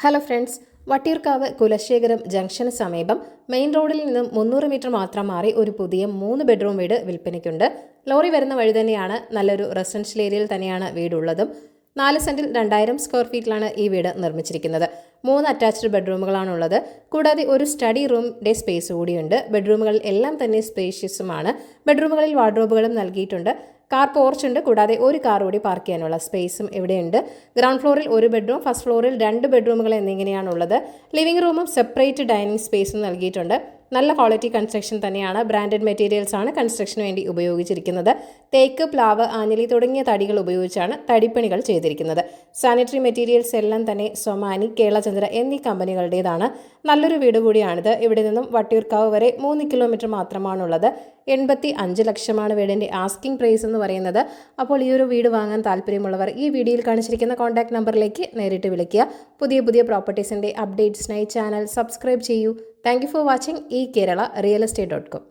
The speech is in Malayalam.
Hello friends, Vattiyoorkavu Kulasekharam junction സമീപം മെയിൻ റോഡിൽ നിന്നും 300 മീറ്റർ മാത്രം മാറി ഒരു പുതിയ 3 ബെഡ്റൂം വീട് വിൽപ്പനയ്ക്കുണ്ട്. ലോറി വരുന്ന വഴി തന്നെയാണ്. നല്ലൊരു റെസിഡൻഷ്യൽ ഏരിയയിൽ തന്നെയാണ് വീടുള്ളതും. 4 സെന്റിൽ 2000 സ്ക്വയർ ഫീറ്റിലാണ് ഈ വീട് നിർമ്മിച്ചിരിക്കുന്നത്. 3 അറ്റാച്ച്ഡ് ബെഡ്റൂമുകളാണുള്ളത്. കൂടാതെ ഒരു സ്റ്റഡി റൂമിന്റെ സ്പേസ് കൂടിയുണ്ട്. ബെഡ്റൂമുകൾ എല്ലാം തന്നെ സ്പേഷ്യസുമാണ്. ബെഡ്റൂമുകളിൽ വാർഡ്രോബുകളും നൽകിയിട്ടുണ്ട്. കാർ പോർച്ച് ഉണ്ട്. കൂടാതെ ഒരു കാർ കൂടി പാർക്ക് ചെയ്യാനുള്ള സ്പേസും ഇവിടെയുണ്ട്. ഗ്രൗണ്ട് ഫ്ലോറിൽ ഒരു ബെഡ്റൂം, ഫസ്റ്റ് ഫ്ലോറിൽ 2 ബെഡ്റൂമുകൾ എന്നിങ്ങനെയാണുള്ളത്. ലിവിംഗ് റൂമും സെപ്പറേറ്റ് ഡൈനിങ് സ്പേസും നൽകിയിട്ടുണ്ട്. നല്ല ക്വാളിറ്റി കൺസ്ട്രക്ഷൻ തന്നെയാണ്. ബ്രാൻഡഡ് മെറ്റീരിയൽസ് ആണ് കൺസ്ട്രക്ഷന് വേണ്ടി ഉപയോഗിച്ചിരിക്കുന്നത്. തേക്ക്, പ്ലാവ്, ആഞ്ഞിലി തുടങ്ങിയ തടികൾ ഉപയോഗിച്ചാണ് തടിപ്പണികൾ ചെയ്തിരിക്കുന്നത്. സാനിറ്ററി മെറ്റീരിയൽസ് എല്ലാം തന്നെ സൊമാനി, കേളചന്ദ്ര എന്നീ കമ്പനികളുടേതാണ്. നല്ലൊരു വീട് കൂടിയാണിത്. ഇവിടെ നിന്നും വട്ടിയൂർക്കാവ് വരെ 3 കിലോമീറ്റർ മാത്രമാണുള്ളത്. 85 ലക്ഷമാണ് വീടിൻ്റെ ആസ്കിംഗ് പ്രൈസ് എന്ന് പറയുന്നത്. അപ്പോൾ ഈ ഒരു വീട് വാങ്ങാൻ താല്പര്യമുള്ളവർ ഈ വീഡിയോയിൽ കാണിച്ചിരിക്കുന്ന കോൺടാക്ട് നമ്പറിലേക്ക് നേരിട്ട് വിളിക്കുക. പുതിയ പ്രോപ്പർട്ടീസിൻ്റെ അപ്ഡേറ്റ്സിനായി ചാനൽ സബ്സ്ക്രൈബ് ചെയ്യൂ. Thank you for watching eKerala Real Estate.com.